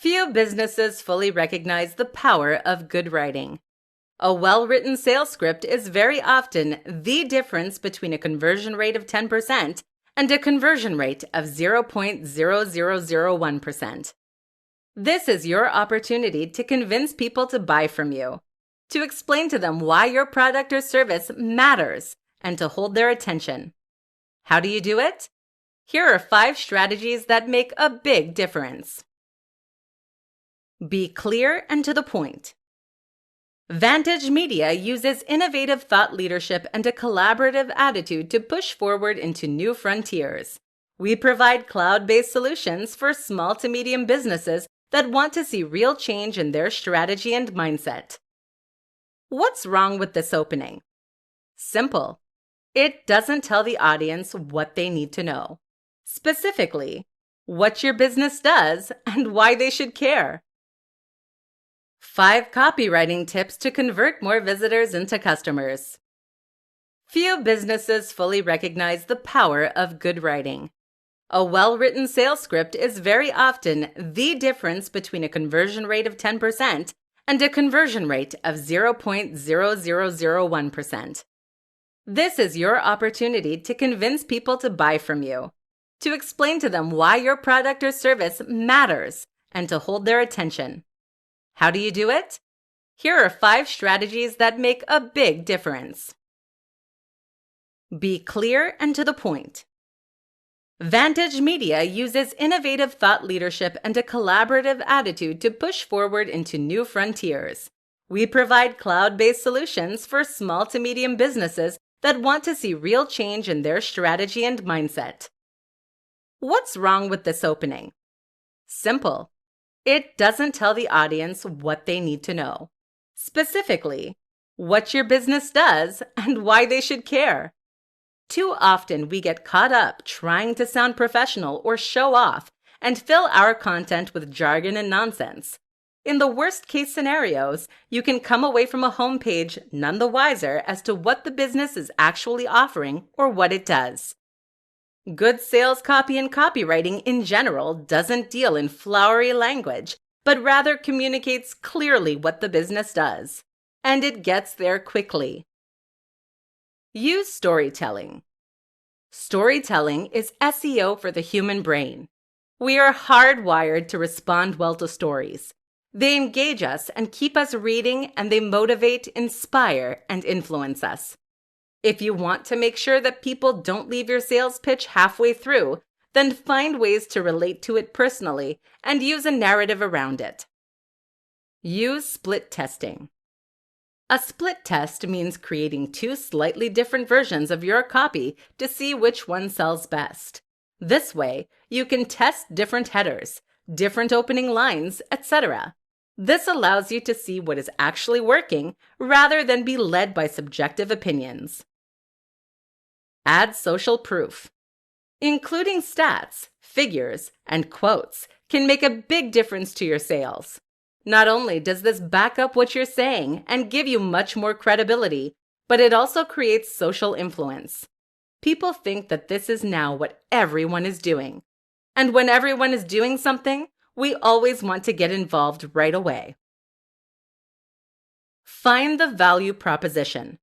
Few businesses fully recognize the power of good writing. A well-written sales script is very often the difference between a conversion rate of 10% and a conversion rate of 0.0001%. This is your opportunity to convince people to buy from you, to explain to them why your product or service matters, and to hold their attention. How do you do it? Here are 5 strategies that make a big difference. Be clear and to the point. Vantage Media uses innovative thought leadership and a collaborative attitude to push forward into new frontiers. We provide cloud-based solutions for small to medium businesses that want to see real change in their strategy and mindset. What's wrong with this opening? Simple. It doesn't tell the audience what they need to know. Specifically, what your business does and why they should care. 5 copywriting tips to convert more visitors into customers. Few businesses fully recognize the power of good writing. A well-written sales script is very often the difference between a conversion rate of 10% and a conversion rate of 0.0001%. This is your opportunity to convince people to buy from you, to explain to them why your product or service matters, and to hold their attention. How do you do it? Here are 5 strategies that make a big difference. Be clear and to the point. Vantage Media uses innovative thought leadership and a collaborative attitude to push forward into new frontiers. We provide cloud-based solutions for small to medium businesses that want to see real change in their strategy and mindset. What's wrong with this opening? Simple. It doesn't tell the audience what they need to know. Specifically, what your business does and why they should care. Too often we get caught up trying to sound professional or show off and fill our content with jargon and nonsense. In the worst case scenarios, you can come away from a homepage none the wiser as to what the business is actually offering or what it does. Good sales copy and copywriting in general doesn't deal in flowery language, but rather communicates clearly what the business does. And it gets there quickly. Use storytelling. Storytelling is SEO for the human brain. We are hardwired to respond well to stories. They engage us and keep us reading, and they motivate, inspire, and influence us. If you want to make sure that people don't leave your sales pitch halfway through, then find ways to relate to it personally and use a narrative around it. Use split testing. A split test means creating 2 slightly different versions of your copy to see which one sells best. This way, you can test different headers, different opening lines, etc. This allows you to see what is actually working rather than be led by subjective opinions. Add social proof. Including stats, figures, and quotes can make a big difference to your sales. Not only does this back up what you're saying and give you much more credibility, but it also creates social influence. People think that this is now what everyone is doing. And when everyone is doing something, we always want to get involved right away. Find the value proposition.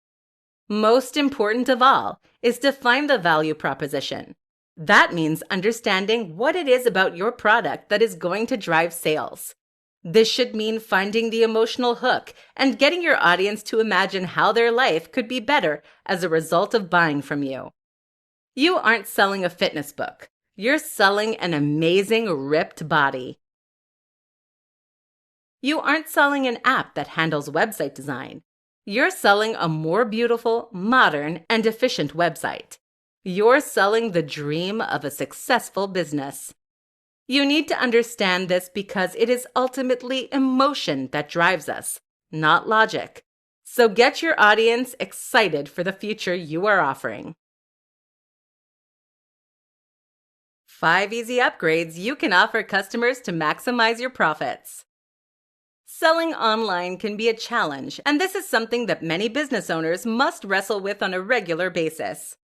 Most important of all is to find the value proposition. That means understanding what it is about your product that is going to drive sales. This should mean finding the emotional hook and getting your audience to imagine how their life could be better as a result of buying from you. You aren't selling a fitness book. You're selling an amazing, ripped body. You aren't selling an app that handles website design. You're selling a more beautiful, modern, and efficient website. You're selling the dream of a successful business. You need to understand this because it is ultimately emotion that drives us, not logic. So get your audience excited for the future you are offering. 5 easy upgrades you can offer customers to maximize your profits. Selling online can be a challenge, and this is something that many business owners must wrestle with on a regular basis.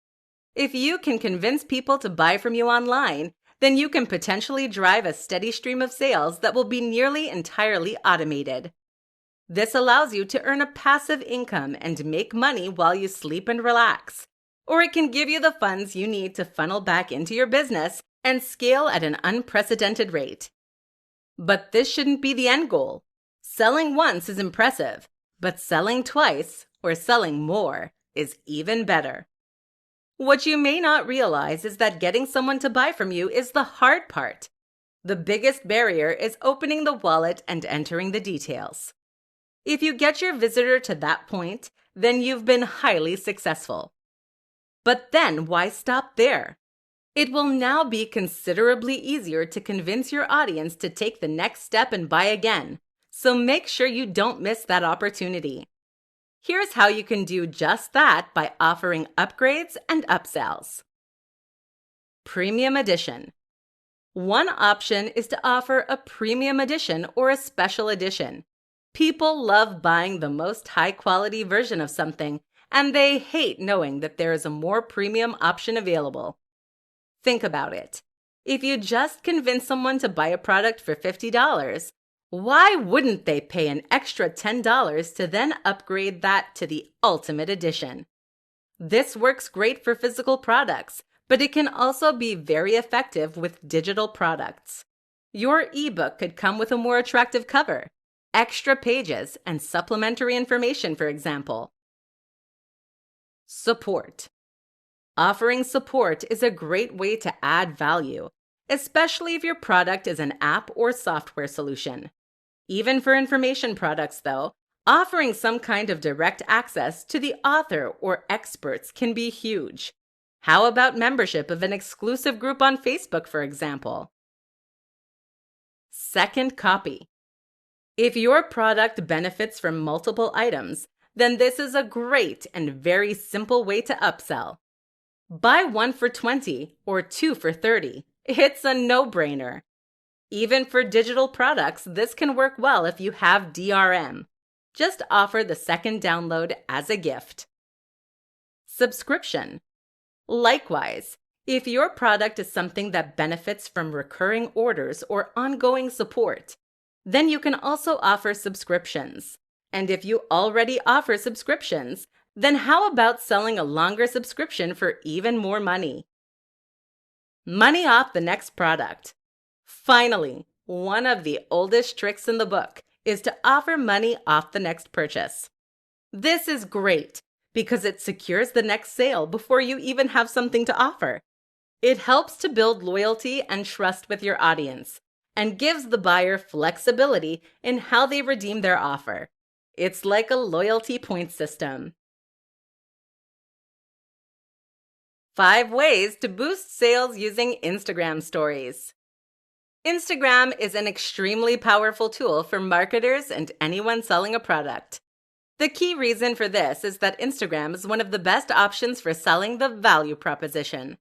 If you can convince people to buy from you online, then you can potentially drive a steady stream of sales that will be nearly entirely automated. This allows you to earn a passive income and make money while you sleep and relax. Or it can give you the funds you need to funnel back into your business and scale at an unprecedented rate. But this shouldn't be the end goal. Selling once is impressive, but selling twice or selling more is even better. What you may not realize is that getting someone to buy from you is the hard part. The biggest barrier is opening the wallet and entering the details. If you get your visitor to that point, then you've been highly successful. But then why stop there? It will now be considerably easier to convince your audience to take the next step and buy again, so make sure you don't miss that opportunity. Here's how you can do just that by offering upgrades and upsells. Premium Edition. One option is to offer a premium edition or a special edition. People love buying the most high-quality version of something, and they hate knowing that there is a more premium option available. Think about it. If you just convince someone to buy a product for $50, why wouldn't they pay an extra $10 to then upgrade that to the ultimate edition? This works great for physical products, but it can also be very effective with digital products. Your ebook could come with a more attractive cover, extra pages, and supplementary information, for example. Support. Offering support is a great way to add value, especially if your product is an app or software solution. Even for information products, though, offering some kind of direct access to the author or experts can be huge. How about membership of an exclusive group on Facebook, for example? Second copy. If your product benefits from multiple items, then this is a great and very simple way to upsell. Buy one for $20 or two for $30. It's a no-brainer. Even for digital products, this can work well if you have DRM. Just offer the second download as a gift. Subscription. Likewise, if your product is something that benefits from recurring orders or ongoing support, then you can also offer subscriptions. And if you already offer subscriptions, then how about selling a longer subscription for even more money? Money off the next product. Finally, one of the oldest tricks in the book is to offer money off the next purchase. This is great because it secures the next sale before you even have something to offer. It helps to build loyalty and trust with your audience and gives the buyer flexibility in how they redeem their offer. It's like a loyalty point system. 5 ways to boost sales using Instagram stories. Instagram is an extremely powerful tool for marketers and anyone selling a product. The key reason for this is that Instagram is one of the best options for selling the value proposition.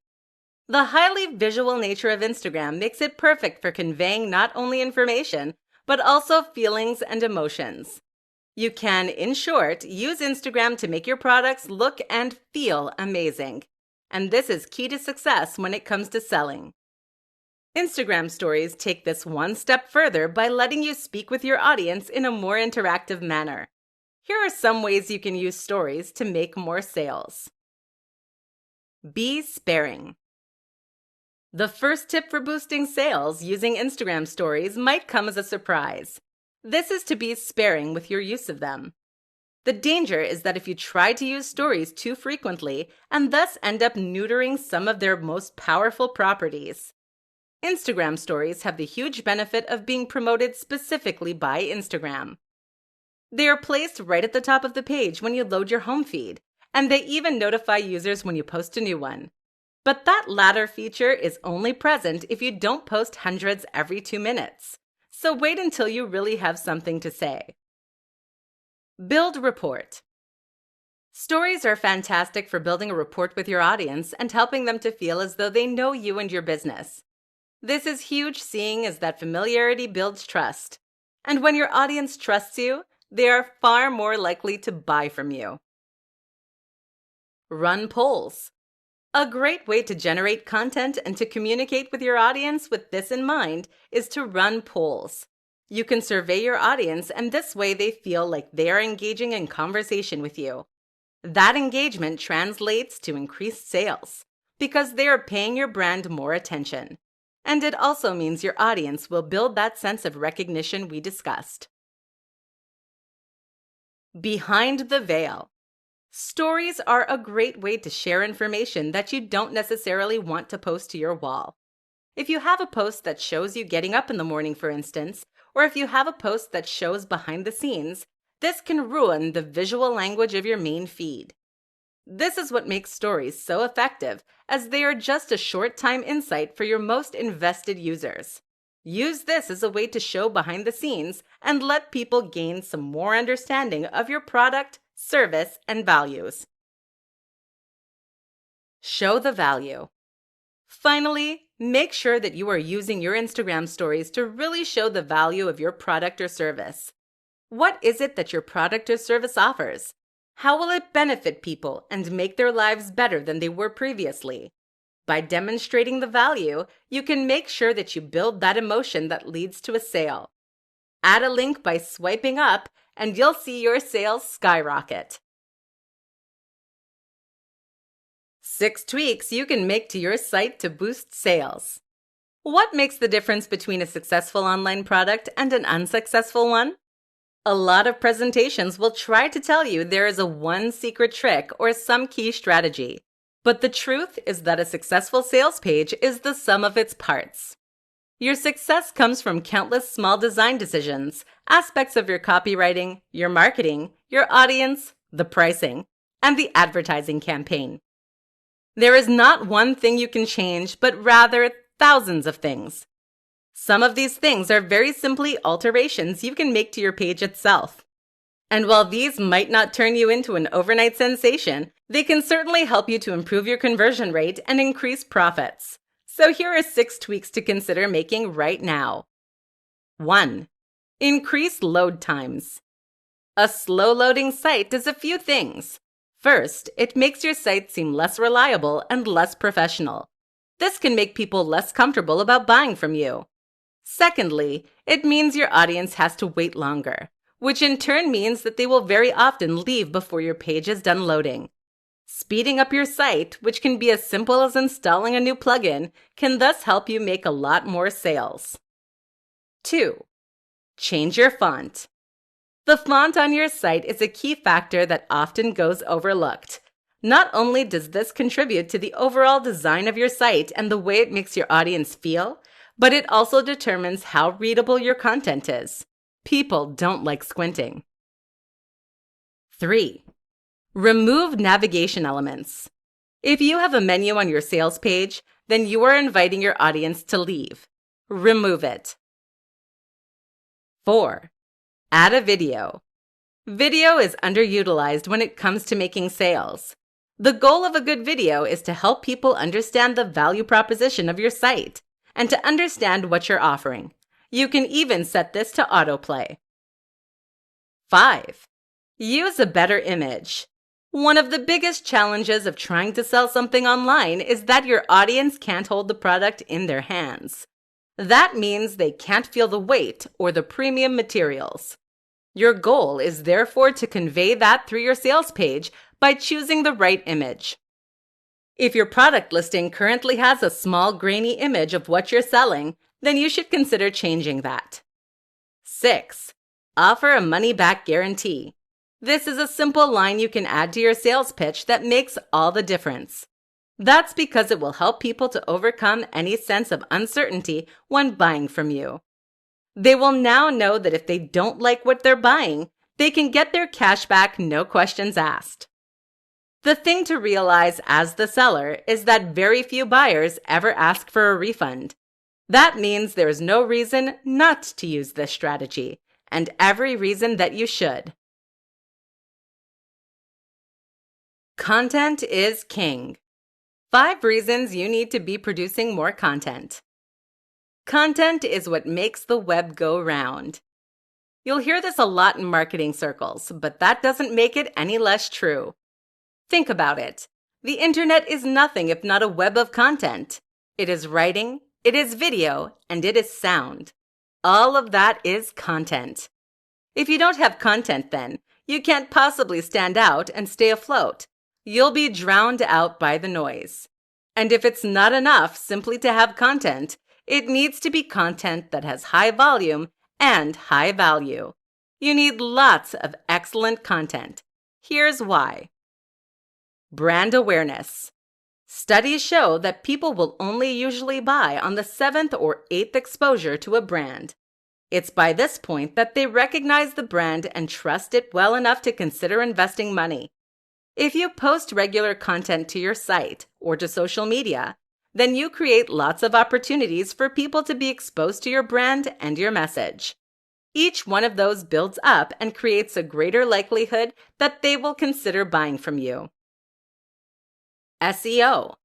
The highly visual nature of Instagram makes it perfect for conveying not only information, but also feelings and emotions. You can, in short, use Instagram to make your products look and feel amazing. And this is key to success when it comes to selling. Instagram stories take this one step further by letting you speak with your audience in a more interactive manner. Here are some ways you can use stories to make more sales. Be sparing. The first tip for boosting sales using Instagram stories might come as a surprise. This is to be sparing with your use of them. The danger is that if you try to use stories too frequently and thus end up neutering some of their most powerful properties. Instagram stories have the huge benefit of being promoted specifically by Instagram. They are placed right at the top of the page when you load your home feed, and they even notify users when you post a new one. But that latter feature is only present if you don't post hundreds every 2 minutes. So wait until you really have something to say. Build rapport. Stories are fantastic for building a rapport with your audience and helping them to feel as though they know you and your business. This is huge, seeing as that familiarity builds trust. And when your audience trusts you, they are far more likely to buy from you. Run polls. A great way to generate content and to communicate with your audience with this in mind is to run polls. You can survey your audience, and this way they feel like they are engaging in conversation with you. That engagement translates to increased sales because they are paying your brand more attention. And it also means your audience will build that sense of recognition we discussed. Behind the veil. Stories are a great way to share information that you don't necessarily want to post to your wall. If you have a post that shows you getting up in the morning, for instance, or if you have a post that shows behind the scenes, this can ruin the visual language of your main feed. This is what makes stories so effective, as they are just a short-time insight for your most invested users. Use this as a way to show behind the scenes and let people gain some more understanding of your product, service, and values. Show the value. Finally, make sure that you are using your Instagram stories to really show the value of your product or service. What is it that your product or service offers? How will it benefit people and make their lives better than they were previously? By demonstrating the value, you can make sure that you build that emotion that leads to a sale. Add a link by swiping up, and you'll see your sales skyrocket. 6 tweaks you can make to your site to boost sales. What makes the difference between a successful online product and an unsuccessful one? A lot of presentations will try to tell you there is a one secret trick or some key strategy. But the truth is that a successful sales page is the sum of its parts. Your success comes from countless small design decisions, aspects of your copywriting, your marketing, your audience, the pricing, and the advertising campaign. There is not one thing you can change, but rather thousands of things. Some of these things are very simply alterations you can make to your page itself. And while these might not turn you into an overnight sensation, they can certainly help you to improve your conversion rate and increase profits. So here are 6 tweaks to consider making right now. 1. Increase load times. A slow-loading site does a few things. First, it makes your site seem less reliable and less professional. This can make people less comfortable about buying from you. Secondly, it means your audience has to wait longer, which in turn means that they will very often leave before your page is done loading. Speeding up your site, which can be as simple as installing a new plugin, can thus help you make a lot more sales. 2. Change your font. The font on your site is a key factor that often goes overlooked. Not only does this contribute to the overall design of your site and the way it makes your audience feel, but it also determines how readable your content is. People don't like squinting. 3. Remove navigation elements. If you have a menu on your sales page, then you are inviting your audience to leave. Remove it. 4. Add a video. Video is underutilized when it comes to making sales. The goal of a good video is to help people understand the value proposition of your site and to understand what you're offering. You can even set this to autoplay. 5. Use a better image. One of the biggest challenges of trying to sell something online is that your audience can't hold the product in their hands. That means they can't feel the weight or the premium materials. Your goal is therefore to convey that through your sales page by choosing the right image. If your product listing currently has a small grainy image of what you're selling, then you should consider changing that. 6. Offer a money-back guarantee. This is a simple line you can add to your sales pitch that makes all the difference. That's because it will help people to overcome any sense of uncertainty when buying from you. They will now know that if they don't like what they're buying, they can get their cash back, no questions asked. The thing to realize as the seller is that very few buyers ever ask for a refund. That means there's no reason not to use this strategy, and every reason that you should. Content is king. 5 reasons you need to be producing more content. Content is what makes the web go round. You'll hear this a lot in marketing circles, but that doesn't make it any less true. Think about it. The internet is nothing if not a web of content. It is writing, it is video, and it is sound. All of that is content. If you don't have content, then you can't possibly stand out and stay afloat. You'll be drowned out by the noise. And if it's not enough simply to have content, it needs to be content that has high volume and high value. You need lots of excellent content. Here's why. Brand awareness. Studies show that people will only usually buy on the 7th or 8th exposure to a brand. It's by this point that they recognize the brand and trust it well enough to consider investing money. If you post regular content to your site or to social media, then you create lots of opportunities for people to be exposed to your brand and your message. Each one of those builds up and creates a greater likelihood that they will consider buying from you. SEO.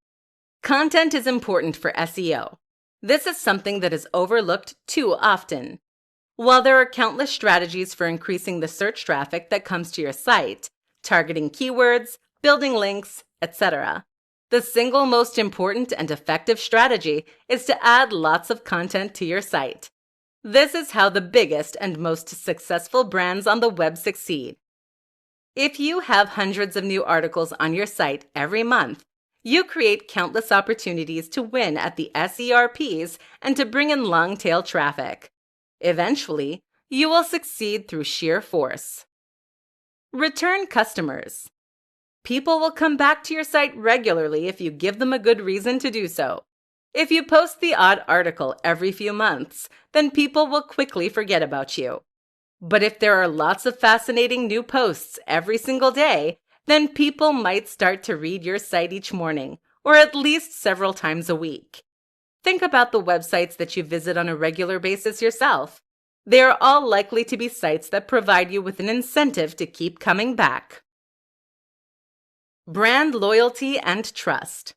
Content is important for SEO. This is something that is overlooked too often. While there are countless strategies for increasing the search traffic that comes to your site, targeting keywords, building links, etc., the single most important and effective strategy is to add lots of content to your site. This is how the biggest and most successful brands on the web succeed. If you have hundreds of new articles on your site every month, you create countless opportunities to win at the SERPs and to bring in long-tail traffic. Eventually, you will succeed through sheer force. Return customers. People will come back to your site regularly if you give them a good reason to do so. If you post the odd article every few months, then people will quickly forget about you. But if there are lots of fascinating new posts every single day, then people might start to read your site each morning, or at least several times a week. Think about the websites that you visit on a regular basis yourself. They are all likely to be sites that provide you with an incentive to keep coming back. Brand loyalty and trust.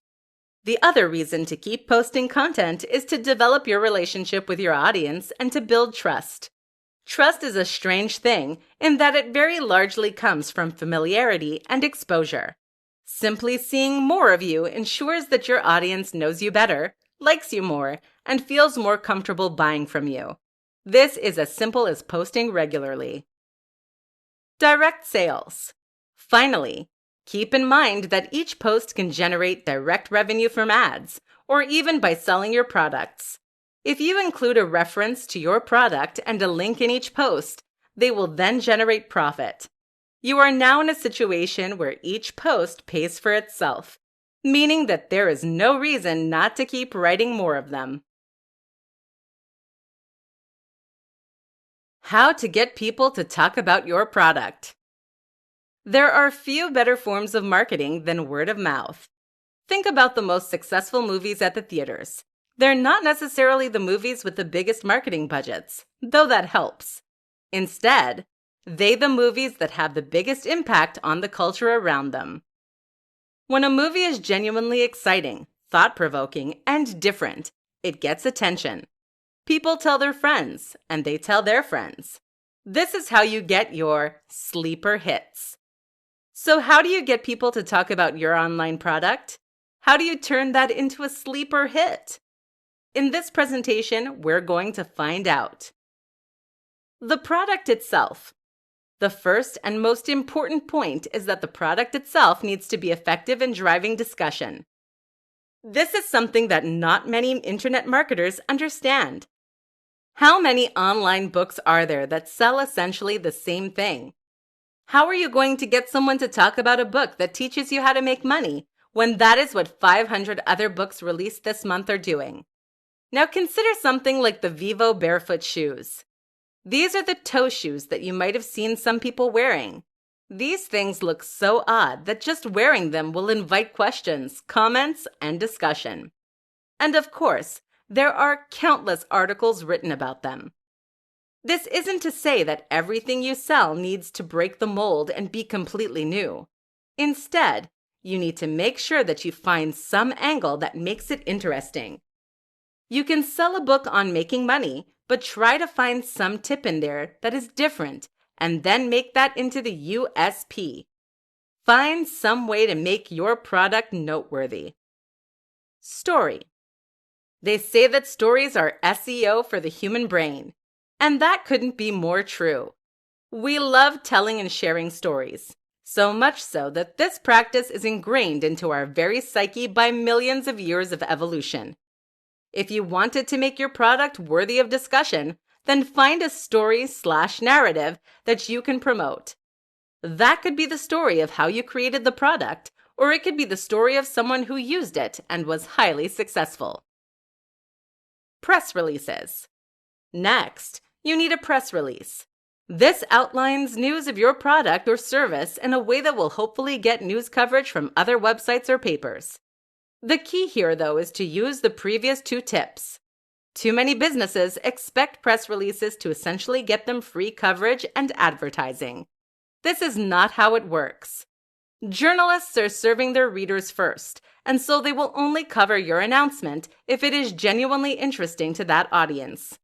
The other reason to keep posting content is to develop your relationship with your audience and to build trust. Trust is a strange thing in that it very largely comes from familiarity and exposure. Simply seeing more of you ensures that your audience knows you better, likes you more, and feels more comfortable buying from you. This is as simple as posting regularly. Direct sales. Finally, keep in mind that each post can generate direct revenue from ads, or even by selling your products. If you include a reference to your product and a link in each post, they will then generate profit. You are now in a situation where each post pays for itself, meaning that there is no reason not to keep writing more of them. How to get people to talk about your product. There are few better forms of marketing than word of mouth. Think about the most successful movies at the theaters. They're not necessarily the movies with the biggest marketing budgets, though that helps. Instead, they're the movies that have the biggest impact on the culture around them. When a movie is genuinely exciting, thought-provoking, and different, it gets attention. People tell their friends, and they tell their friends. This is how you get your sleeper hits. So how do you get people to talk about your online product? How do you turn that into a sleeper hit? In this presentation, we're going to find out. The product itself. The first and most important point is that the product itself needs to be effective in driving discussion. This is something that not many internet marketers understand. How many online books are there that sell essentially the same thing? How are you going to get someone to talk about a book that teaches you how to make money when that is what 500 other books released this month are doing? Now consider something like the Vivo barefoot shoes. These are the toe shoes that you might have seen some people wearing. These things look so odd that just wearing them will invite questions, comments, and discussion. And of course, there are countless articles written about them. This isn't to say that everything you sell needs to break the mold and be completely new. Instead, you need to make sure that you find some angle that makes it interesting. You can sell a book on making money, but try to find some tip in there that is different and then make that into the USP. Find some way to make your product noteworthy. Story. They say that stories are SEO for the human brain, and that couldn't be more true. We love telling and sharing stories, so much so that this practice is ingrained into our very psyche by millions of years of evolution. If you wanted to make your product worthy of discussion, then find a story/narrative that you can promote. That could be the story of how you created the product, or it could be the story of someone who used it and was highly successful. Press releases. Next, you need a press release. This outlines news of your product or service in a way that will hopefully get news coverage from other websites or papers. The key here, though, is to use the previous 2 tips. Too many businesses expect press releases to essentially get them free coverage and advertising. This is not how it works. Journalists are serving their readers first, and so they will only cover your announcement if it is genuinely interesting to that audience.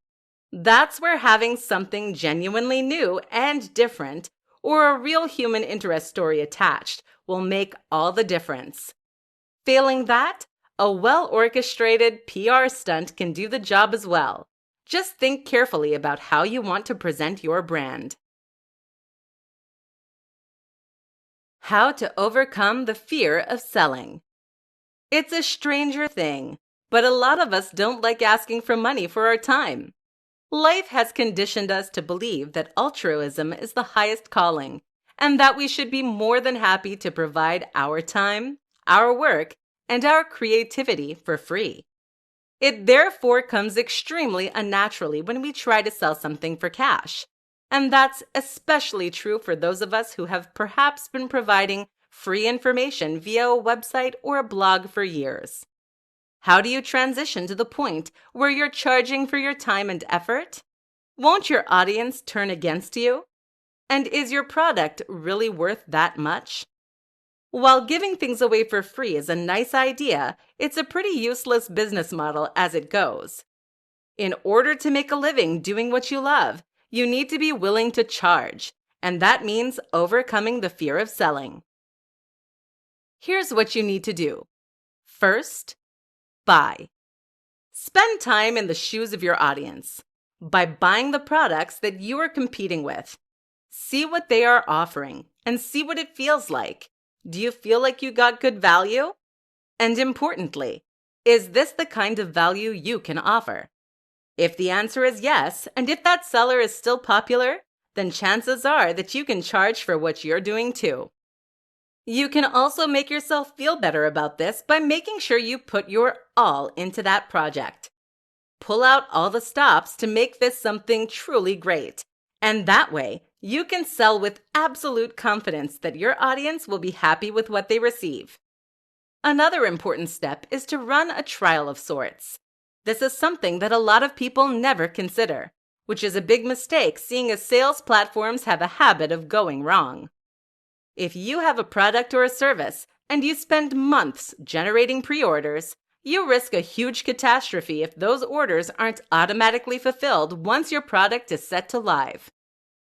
That's where having something genuinely new and different, or a real human interest story attached, will make all the difference. Failing that, a well-orchestrated PR stunt can do the job as well. Just think carefully about how you want to present your brand. How to overcome the fear of selling. It's a stranger thing, but a lot of us don't like asking for money for our time. Life has conditioned us to believe that altruism is the highest calling, and that we should be more than happy to provide our time, our work, and our creativity for free. It therefore comes extremely unnaturally when we try to sell something for cash. And that's especially true for those of us who have perhaps been providing free information via a website or a blog for years. How do you transition to the point where you're charging for your time and effort? Won't your audience turn against you? And is your product really worth that much? While giving things away for free is a nice idea, it's a pretty useless business model as it goes. In order to make a living doing what you love, you need to be willing to charge, and that means overcoming the fear of selling. Here's what you need to do. First, buy. Spend time in the shoes of your audience by buying the products that you are competing with. See what they are offering and see what it feels like. Do you feel like you got good value? And importantly, is this the kind of value you can offer? If the answer is yes, and if that seller is still popular, then chances are that you can charge for what you're doing too. You can also make yourself feel better about this by making sure you put your all into that project. Pull out all the stops to make this something truly great. And that way, you can sell with absolute confidence that your audience will be happy with what they receive. Another important step is to run a trial of sorts. This is something that a lot of people never consider, which is a big mistake seeing as sales platforms have a habit of going wrong. If you have a product or a service and you spend months generating pre-orders, you risk a huge catastrophe if those orders aren't automatically fulfilled once your product is set to live.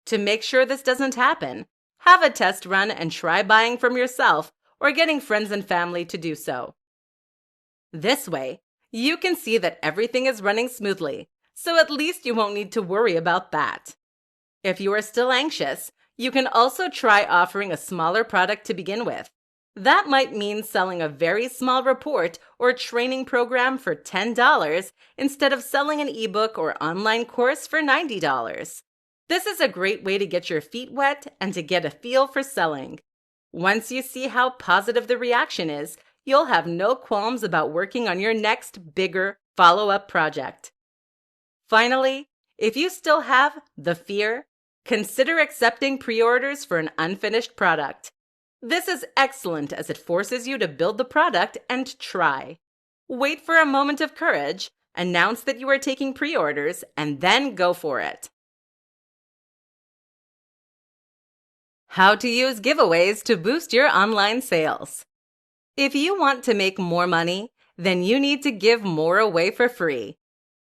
To make sure this doesn't happen, have a test run and try buying from yourself or getting friends and family to do so. This way, you can see that everything is running smoothly, so at least you won't need to worry about that. If you are still anxious, you can also try offering a smaller product to begin with. That might mean selling a very small report or training program for $10 instead of selling an ebook or online course for $90. This is a great way to get your feet wet and to get a feel for selling. Once you see how positive the reaction is, you'll have no qualms about working on your next, bigger, follow-up project. Finally, if you still have the fear, consider accepting pre-orders for an unfinished product. This is excellent as it forces you to build the product and try. Wait for a moment of courage, announce that you are taking pre-orders, and then go for it. How to use giveaways to boost your online sales. If you want to make more money, then you need to give more away for free.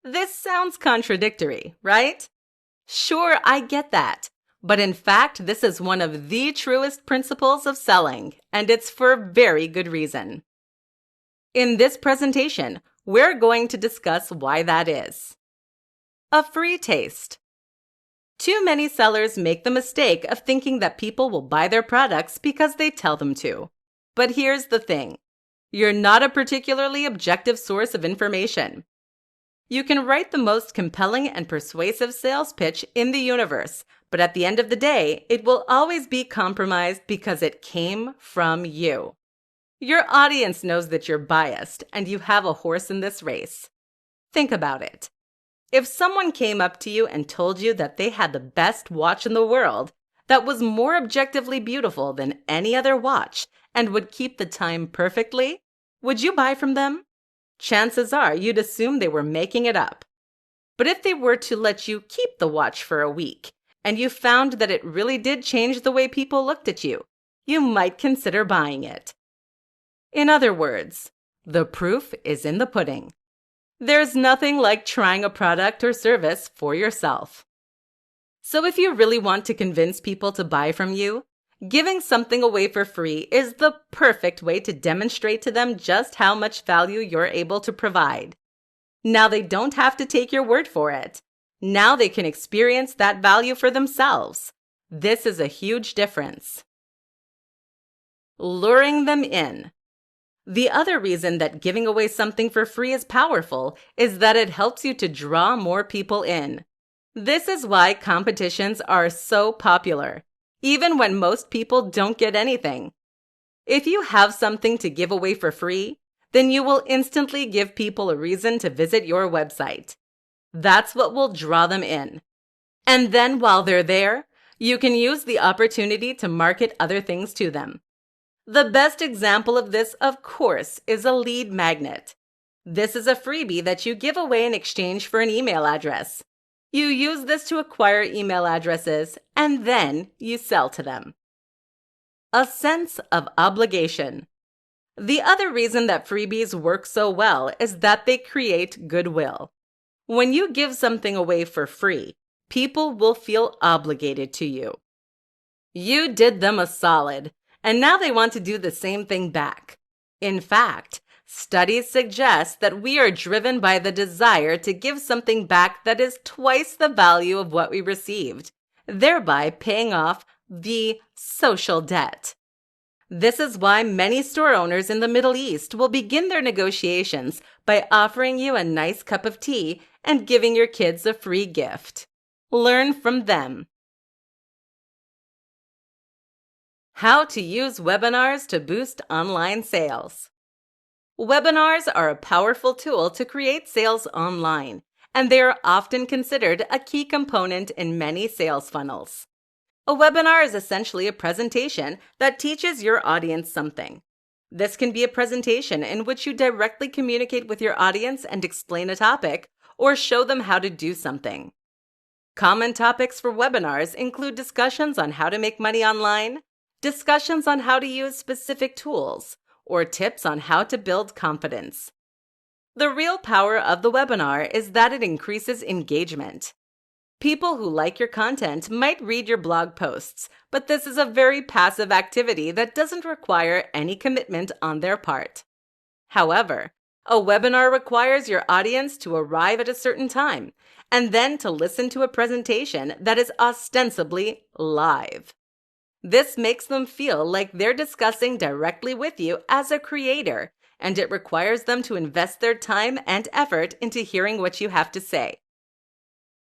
This sounds contradictory, right? Sure, I get that. But in fact, this is one of the truest principles of selling, and it's for very good reason. In this presentation, we're going to discuss why that is. A free taste. Too many sellers make the mistake of thinking that people will buy their products because they tell them to. But here's the thing. You're not a particularly objective source of information. You can write the most compelling and persuasive sales pitch in the universe, but at the end of the day, it will always be compromised because it came from you. Your audience knows that you're biased and you have a horse in this race. Think about it. If someone came up to you and told you that they had the best watch in the world, that was more objectively beautiful than any other watch, and would keep the time perfectly, would you buy from them? Chances are you'd assume they were making it up. But if they were to let you keep the watch for a week, and you found that it really did change the way people looked at you, you might consider buying it. In other words, the proof is in the pudding. There's nothing like trying a product or service for yourself. So if you really want to convince people to buy from you, giving something away for free is the perfect way to demonstrate to them just how much value you're able to provide. Now they don't have to take your word for it. Now they can experience that value for themselves. This is a huge difference. Luring them in. The other reason that giving away something for free is powerful is that it helps you to draw more people in. This is why competitions are so popular, even when most people don't get anything. If you have something to give away for free, then you will instantly give people a reason to visit your website. That's what will draw them in. And then while they're there, you can use the opportunity to market other things to them. The best example of this, of course, is a lead magnet. This is a freebie that you give away in exchange for an email address. You use this to acquire email addresses, and then you sell to them. A sense of obligation. The other reason that freebies work so well is that they create goodwill. When you give something away for free, people will feel obligated to you. You did them a solid. And now they want to do the same thing back. In fact, studies suggest that we are driven by the desire to give something back that is twice the value of what we received, thereby paying off the social debt. This is why many store owners in the Middle East will begin their negotiations by offering you a nice cup of tea and giving your kids a free gift. Learn from them. How to use webinars to boost online sales. Webinars are a powerful tool to create sales online, and they are often considered a key component in many sales funnels. A webinar is essentially a presentation that teaches your audience something. This can be a presentation in which you directly communicate with your audience and explain a topic, or show them how to do something. Common topics for webinars include discussions on how to make money online, discussions on how to use specific tools, or tips on how to build confidence. The real power of the webinar is that it increases engagement. People who like your content might read your blog posts, but this is a very passive activity that doesn't require any commitment on their part. However, a webinar requires your audience to arrive at a certain time and then to listen to a presentation that is ostensibly live. This makes them feel like they're discussing directly with you as a creator, and it requires them to invest their time and effort into hearing what you have to say.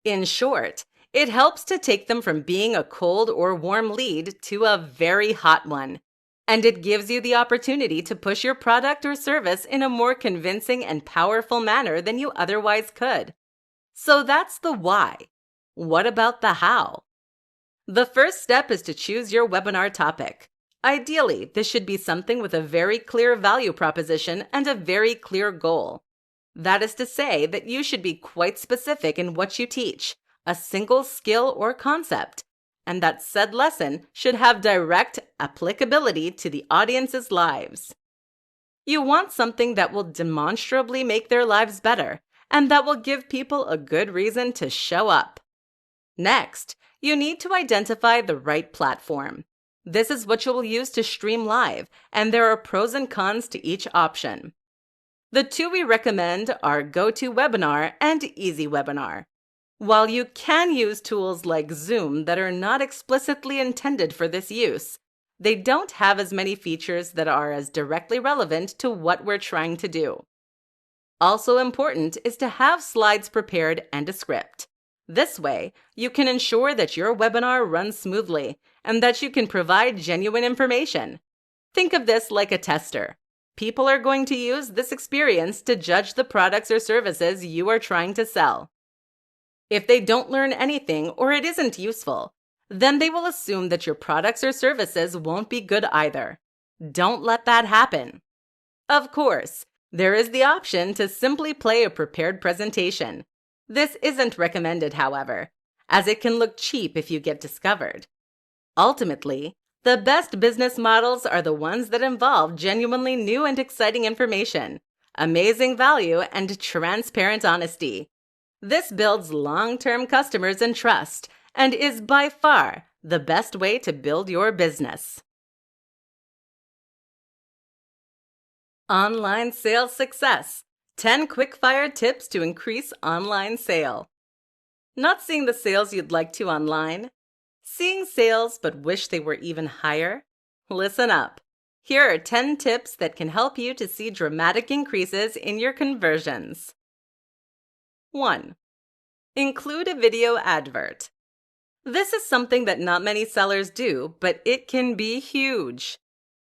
In short, it helps to take them from being a cold or warm lead to a very hot one, and it gives you the opportunity to push your product or service in a more convincing and powerful manner than you otherwise could. So that's the why. What about the how? The first step is to choose your webinar topic. Ideally, this should be something with a very clear value proposition and a very clear goal. That is to say that you should be quite specific in what you teach, a single skill or concept, and that said lesson should have direct applicability to the audience's lives. You want something that will demonstrably make their lives better and that will give people a good reason to show up. Next, you need to identify the right platform. This is what you will use to stream live, and there are pros and cons to each option. The two we recommend are GoToWebinar and EasyWebinar. While you can use tools like Zoom that are not explicitly intended for this use, they don't have as many features that are as directly relevant to what we're trying to do. Also important is to have slides prepared and a script. This way, you can ensure that your webinar runs smoothly and that you can provide genuine information. Think of this like a tester. People are going to use this experience to judge the products or services you are trying to sell. If they don't learn anything or it isn't useful, then they will assume that your products or services won't be good either. Don't let that happen. Of course, there is the option to simply play a prepared presentation. This isn't recommended, however, as it can look cheap if you get discovered. Ultimately, the best business models are the ones that involve genuinely new and exciting information, amazing value, and transparent honesty. This builds long-term customers and trust, and is by far the best way to build your business. Online sales success. 10 quick-fire tips to increase online sale. Not seeing the sales you'd like to online? Seeing sales but wish they were even higher? Listen up. Here are 10 tips that can help you to see dramatic increases in your conversions. 1. Include a video advert. This is something that not many sellers do, but it can be huge.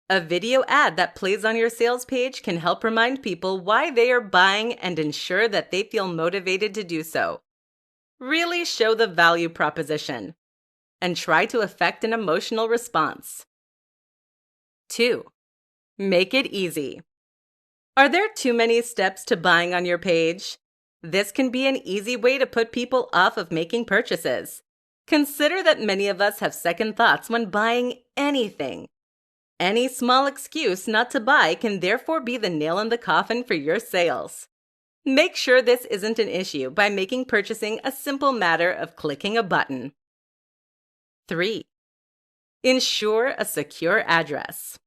A video ad that plays on your sales page can help remind people why they are buying and ensure that they feel motivated to do so. Really show the value proposition and try to affect an emotional response. 2. Make it easy. Are there too many steps to buying on your page? This can be an easy way to put people off of making purchases. Consider that many of us have second thoughts when buying anything. Any small excuse not to buy can therefore be the nail in the coffin for your sales. Make sure this isn't an issue by making purchasing a simple matter of clicking a button. 3. Ensure a secure address.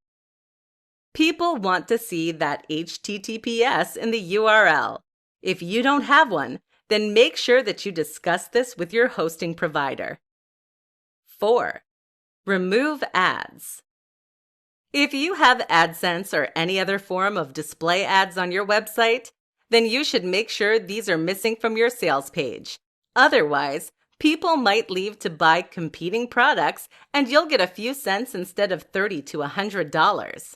People want to see that HTTPS in the URL. If you don't have one, then make sure that you discuss this with your hosting provider. 4. Remove ads. If you have AdSense or any other form of display ads on your website, then you should make sure these are missing from your sales page. Otherwise, people might leave to buy competing products and you'll get a few cents instead of $30 to $100.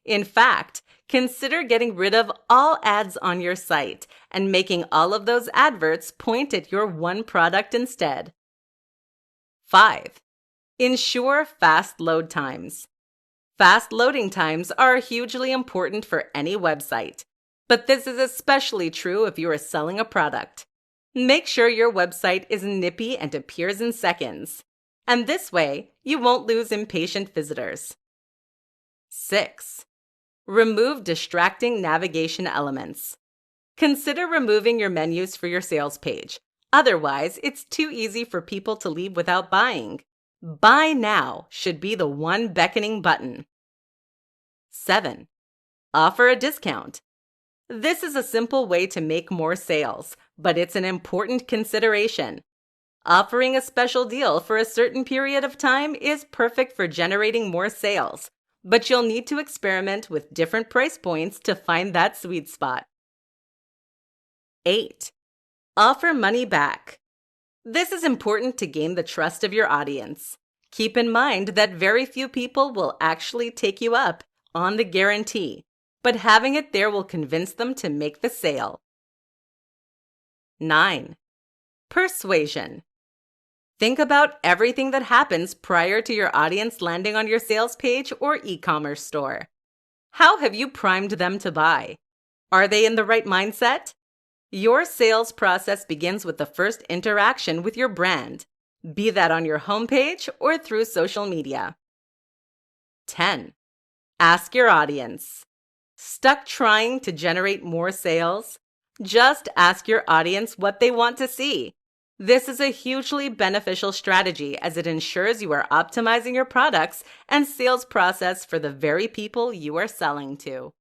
In fact, consider getting rid of all ads on your site and making all of those adverts point at your one product instead. 5. Ensure fast load times. Fast loading times are hugely important for any website, but this is especially true if you are selling a product. Make sure your website is nippy and appears in seconds, and this way you won't lose impatient visitors. 6. Remove distracting navigation elements. Consider removing your menus for your sales page. Otherwise, it's too easy for people to leave without buying. Buy now should be the one beckoning button. 7. Offer a discount. This is a simple way to make more sales, but it's an important consideration. Offering a special deal for a certain period of time is perfect for generating more sales, but you'll need to experiment with different price points to find that sweet spot. 8. Offer money back. This is important to gain the trust of your audience. Keep in mind that very few people will actually take you up on the guarantee, but having it there will convince them to make the sale. 9. Persuasion. Think about everything that happens prior to your audience landing on your sales page or e-commerce store. How have you primed them to buy? Are they in the right mindset? Your sales process begins with the first interaction with your brand, be that on your homepage or through social media. 10. Ask your audience. Stuck trying to generate more sales? Just ask your audience what they want to see. This is a hugely beneficial strategy as it ensures you are optimizing your products and sales process for the very people you are selling to.